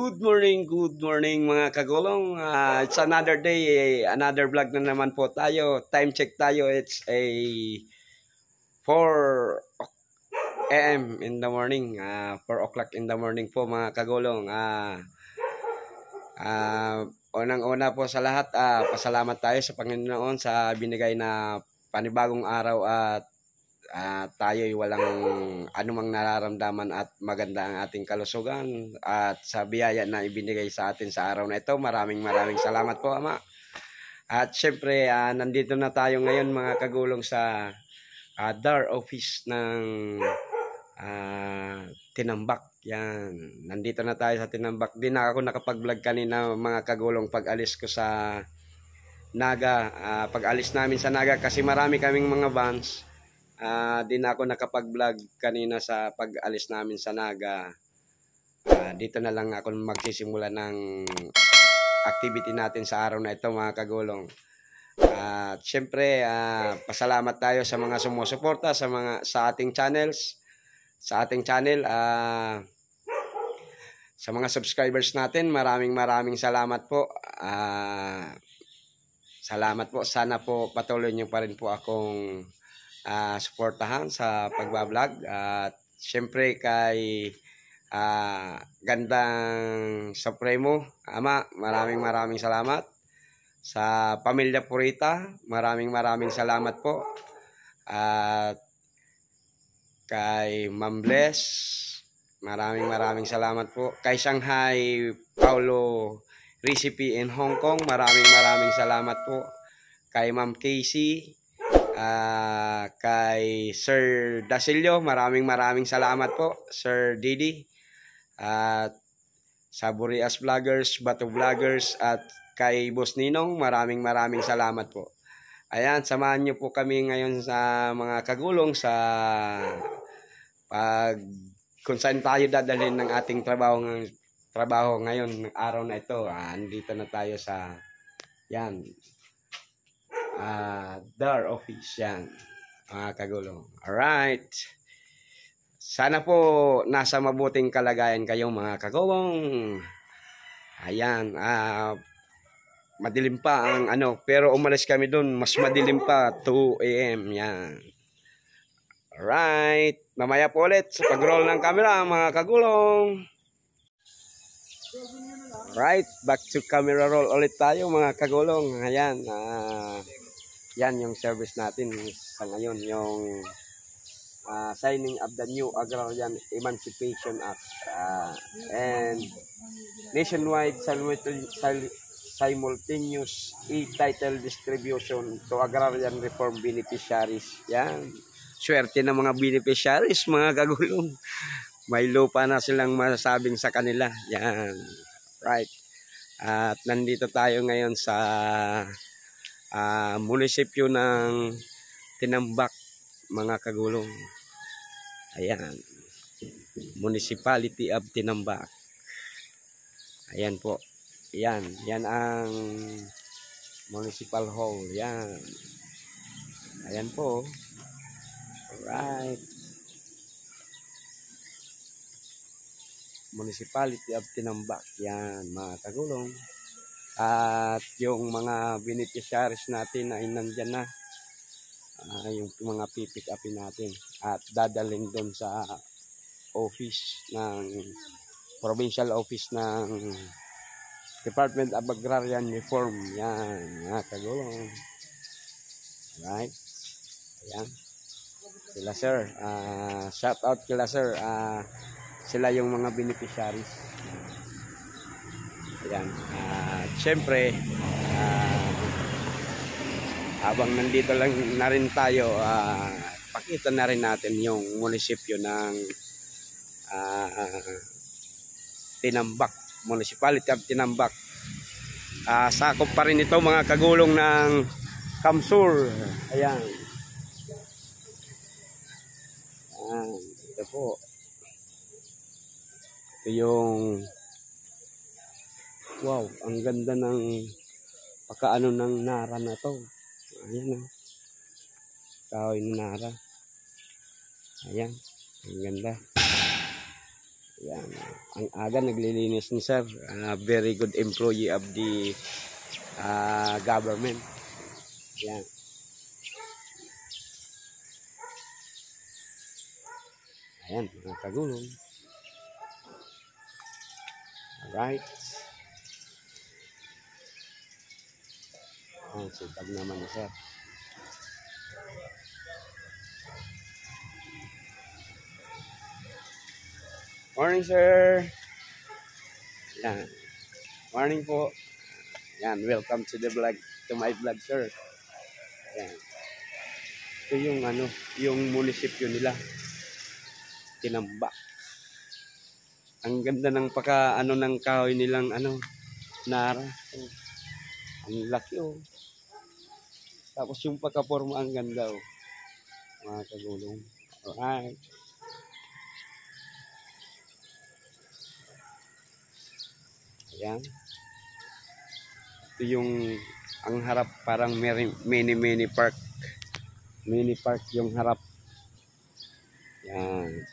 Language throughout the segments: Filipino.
Good morning mga kagulong. It's another day, another vlog na naman po tayo. Time check tayo, it's a 4 a.m. in the morning. 4 o'clock in the morning po mga kagulong. Unang-una po sa lahat, pasalamat tayo sa Panginoon sa binigay na panibagong araw at tayo'y walang anumang nararamdaman at maganda ang ating kalusugan at sa biyaya na ibinigay sa atin sa araw na ito. Maraming salamat po, Ama. At syempre, nandito na tayo ngayon mga kagulong sa DAR office ng Tinambak. Yan. Nandito na tayo sa Tinambak. Di na ako nakapag-vlog kanina mga kagulong pag-alis ko sa Naga. Pag-alis namin sa Naga kasi marami kaming mga vans. Di na ako nakapag-vlog kanina sa pag-alis namin sa Naga. Dito na lang ako magsisimula ng activity natin sa araw na ito mga kagulong. Siyempre, pasalamat tayo sa mga sumusuporta sa ating channels. Sa ating channel, sa mga subscribers natin, maraming salamat po. Salamat po. Sana po patuloy niyo pa rin po akong suportahan sa pagbablog at syempre kay Gandang Supremo Ama, maraming salamat. Sa Pamilya Purita, maraming salamat po. At kay Ma'am Bless, maraming salamat po. Kay Shanghai Paulo Recipe in Hong Kong, maraming salamat po. Kay Ma'am Casey, kay Sir Dasilio, maraming salamat po. Sir Didi, at sa Burias Vloggers, Bato Vloggers, at kay Boss Ninong, maraming salamat po. Ayan, samahan niyo po kami ngayon sa mga kagulong sa kung saan tayo dadalhin ng ating trabaho ngayon ng araw na ito. Andito na tayo sa yan, DAR office yan mga kagulong. Alright, sana po nasa mabuting kalagayan kayo mga kagulong. Ayan, madilim pa ang pero umalis kami doon, mas madilim pa, 2 a.m. yan. Alright, mamaya po ulit sa pag-roll ng camera mga kagulong. Right, back to camera roll ulit tayo mga kagulong. Ayan, yan yung service natin sa ngayon, yung signing of the new Agrarian Emancipation Act and nationwide simultaneous e-title distribution to agrarian reform beneficiaries. Yan, swerte ng mga beneficiaries mga kagulong. May lupa na silang masasabing sa kanila. Yan. Right. At nandito tayo ngayon sa munisipyo ng Tinambak mga kagulong. Ayan. Municipality of Tinambak. Ayan po. Yan. Yan ang municipal hall. Yan. Ayan po. Alright. Municipality of Tinambak. Yan mga kagulong. At yung mga beneficiaries natin ay nandyan na. Yung mga pipick upin natin. At dadalhin doon sa office ng provincial office ng Department of Agrarian Reform. Yan mga kagulong. Right. Ayan. Sila sir. Shout out kila sir. Sila yung mga beneficiaries. Ayan. Siyempre, habang nandito lang na rin tayo, pakita na rin natin yung munisipyo ng Tinambak, Municipality of Tinambak. Sakop pa rin ito mga kagulong ng Kamsur. Ayan. Ito po. Ito yung wow, ang ganda ng pagkaano ng nara na to. Ayan o. Kahoy ng nara. Ayan. Ang ganda. Yan. Ang aga naglilinis ni sir. Very good employee of the government. Yan. Ayan, mga kagulong. Alright. Ayan, sipag naman ni sir. Morning, sir. Yan. Morning po. Yan, welcome to the vlog, to my vlog, sir. Yan. Ito yung yung munisipyo nila. Tinambak. Ang ganda ng ng kahoy nilang nara. Ang laki oh. Tapos yung pagkaporma ang ganda oh. Mga kagulong. Alright. Ayan. Ito yung ang harap parang mini park. Mini park yung harap. Yan.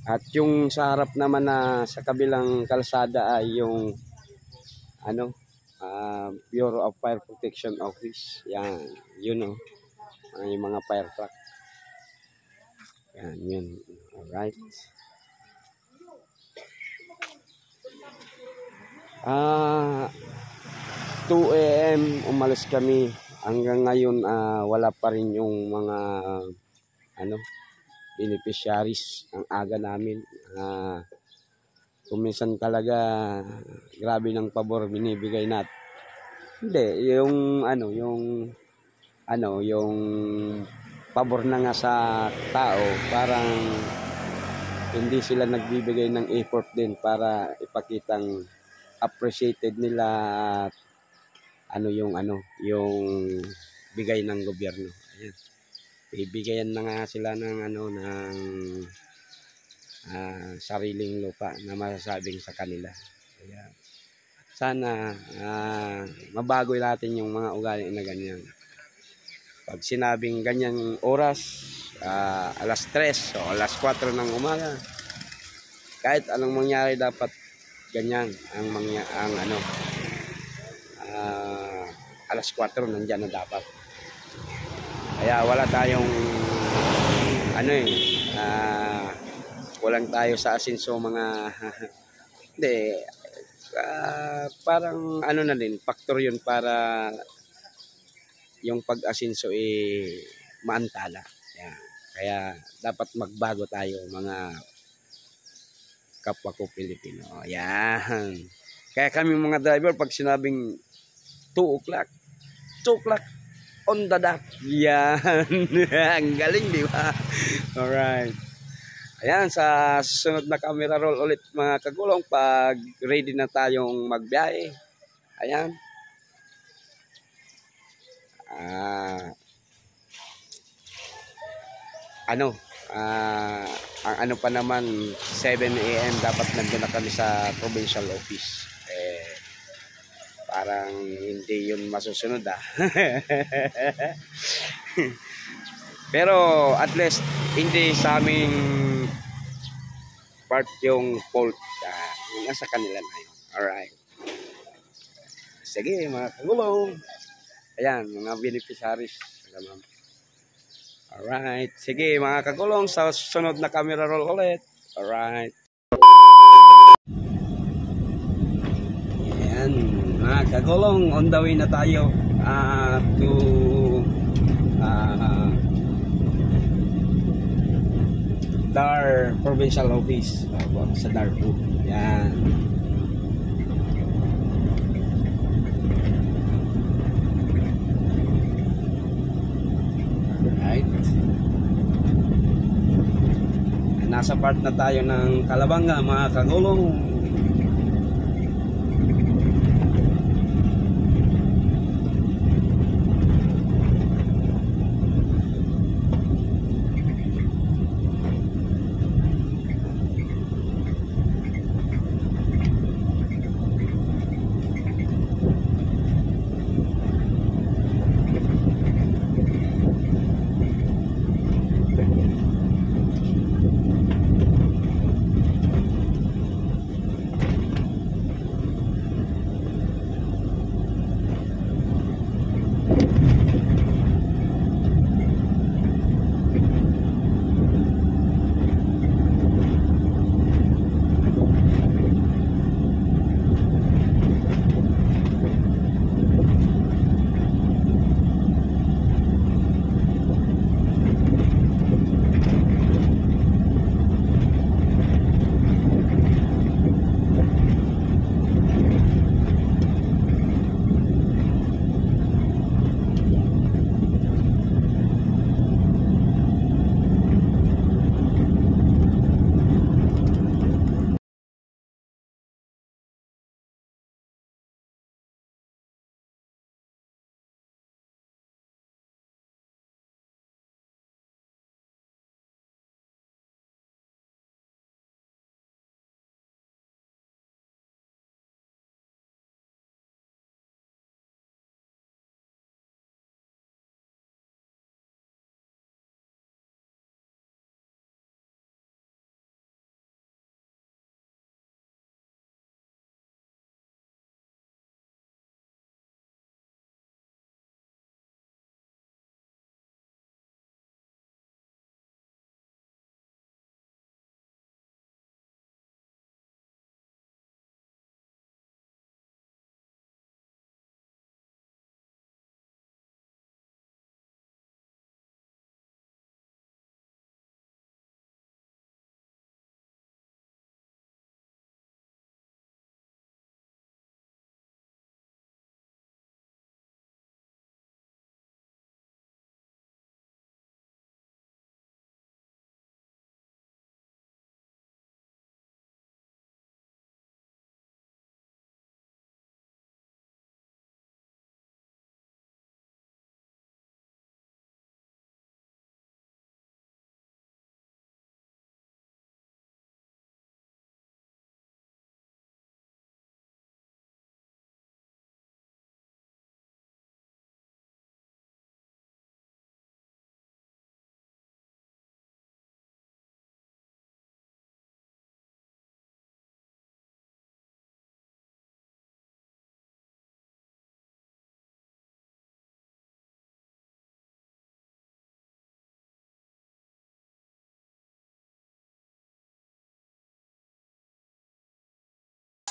At yung sa harap naman na sa kabilang kalsada ay yung Bureau of Fire Protection Office. Yan, yun oh. Yung mga fire truck. Yan, yun. Alright. 2 AM umalis kami. Hanggang ngayon wala pa rin yung mga beneficiaries. Ang aga namin. Kuminsan talaga grabe ng pabor binibigay natin. Hindi, yung pabor na nga sa tao, parang hindi sila nagbibigay ng effort din para ipakitang appreciated nila at yung bigay ng gobyerno. Ayan. Ibigayan na nga sila ng sariling lupa na masasabing sa kanila. Kaya sana mabago natin yung mga ugali na ganyan. Pag sinabing ganyang oras, alas 3 o alas 4 ng umaga, kahit anong mangyari dapat ganyan alas 4 nandiyan na dapat. Kaya wala tayong walang tayo sa asinso mga hindi parang na din factor yun para yung pag-asinso maantala. Yan. Kaya dapat magbago tayo mga kapwa ko Pilipino. Yan. Kaya kami mga driver pag sinabing 2 o'clock on the dot. Yan. Ang galing, di ba? Alright. Ayan, sa susunod na camera roll ulit mga kagulong pag ready na tayong magbiyahe. Ayan. Ang pa naman 7 AM dapat nandun na kami sa provincial office. Parang hindi yun masusunod Pero at least hindi sa aming part yung fault. Nasa kanila na yun. Alright. Sige mga kagulong. Ayan, mga beneficiaries. Alright. Sige mga kagulong, sa sunod na camera roll ulit. Alright. Ayan, mga kagulong, on the way na tayo to Dar Provincial Office sa Darfur. Yan. Right. Nasa part na tayo ng Kalabanga mga kagulong.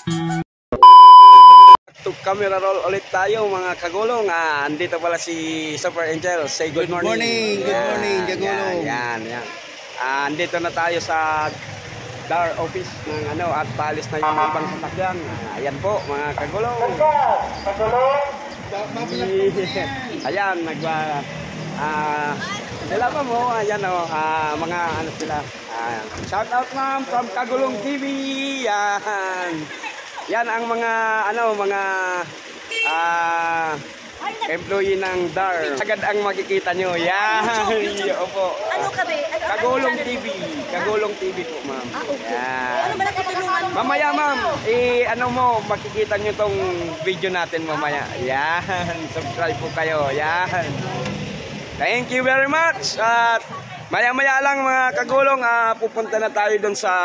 To camera roll ulit tayo mga kagulong. Andito pala si Super Angel. Say good morning. Good morning, Kagulong. Yan. Andito na tayo sa DAR office ng at palis na yung ibang sasakyan. Ayan po mga kagulong. Ayan, sila pa mo, ayan mga sila. Shout out ma'am from Kagulong TV. Yan ang mga employee ng DAR. Agad ang makikita nyo. Yan. Opo. Ano ka ba? Kagulong TV. Kagulong TV po, ma'am. Okay. Yan. Ano ba natutulungan mo? Mamaya, ma'am, makikita nyo tong video natin mamaya. Yan. Subscribe po kayo. Yan. Thank you very much. At maya-maya lang mga kagulong, pupunta na tayo doon sa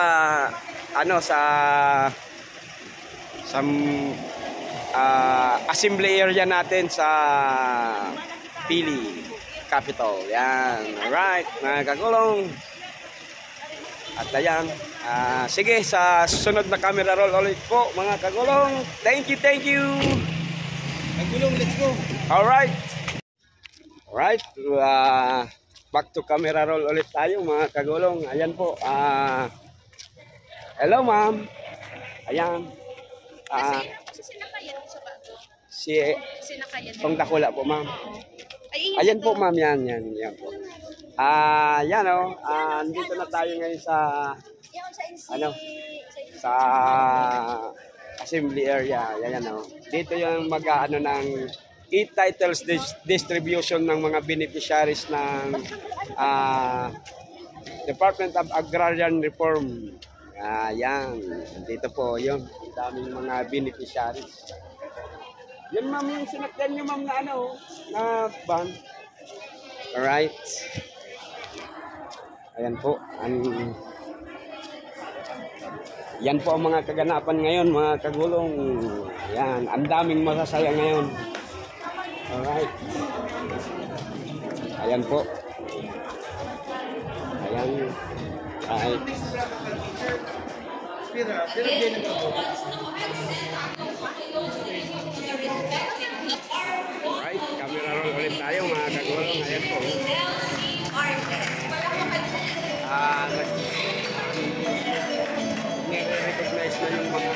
assembly area natin sa Pili Capital. Yan. Alright, mga kagulong. At ayan. Sige, sa susunod na camera roll ulit po, mga kagulong. Thank you. Kagulong, let's go. Alright. Alright. Back to camera roll ulit tayo, mga kagulong. Ayan po. Hello, ma'am. Ayan. Tong Dakula po, ma'am. Ayan po, ma'am. Yan po. Dito na tayo ngayon sa sa assembly area. Yan. Dito yung ng e-titles distribution ng mga beneficiaries ng Department of Agrarian Reform. Yan. Dito po yun. Daming mga beneficiaries. Yan, ma'am, yung sinakyan nyo, ma'am, na van. Alright. Ayan po. Yan po ang mga kaganapan ngayon, mga kagulong. Yan. Ang daming masasaya ngayon. Alright. Ayan po. Ayan. Alright. Alright, camera roll ulit tayo mga kagulong. Ayan po. Nire-recognize na yung mga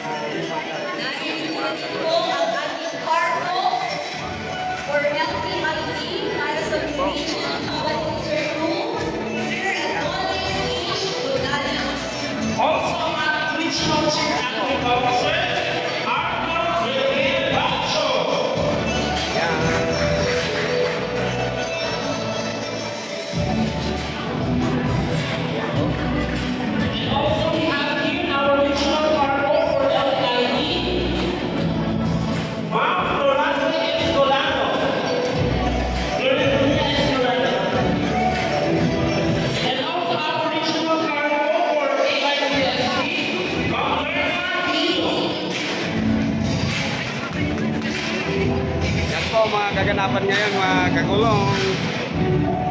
mga kaganapan ngayon, mga kagulong.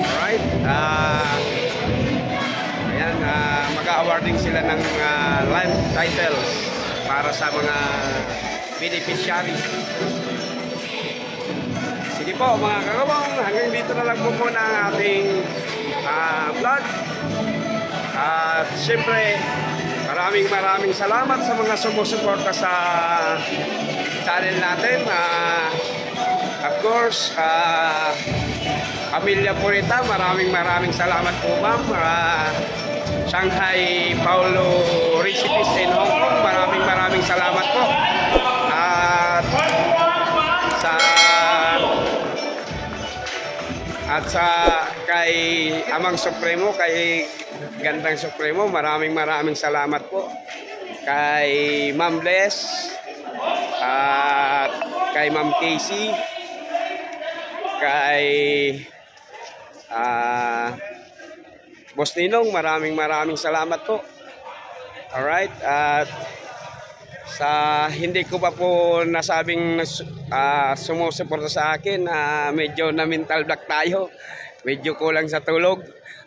Alright. Ayan, mag-awarding sila ng land titles para sa mga beneficiaries. Sige po mga kagulong, hanggang dito na lang po muna ang ating vlog. At siyempre, maraming salamat sa mga sumusuporta sa channel natin. Of course, Pamilya Purita, maraming salamat po, ma'am. Shanghai Paulo Recipes in Hong Kong, maraming salamat po. At sa kay Amang Supremo, kay Gandang Supremo, maraming salamat po. Kay Ma'am Les, at kay Ma'am Casey, kay Boss Ninong, maraming salamat po. Alright, at sa hindi ko pa po nasabing sumusuporta sa akin, medyo na mental block tayo, medyo kulang sa tulog.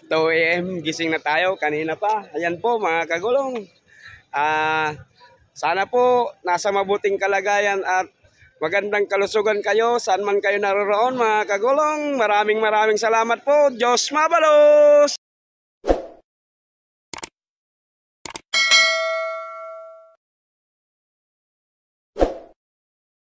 2 AM gising na tayo kanina pa. Ayan po mga kagulong, Sana po nasa mabuting kalagayan at magandang kalusugan kayo saan man kayo naroroon mga kagulong. Maraming salamat po. Diyos mabalos!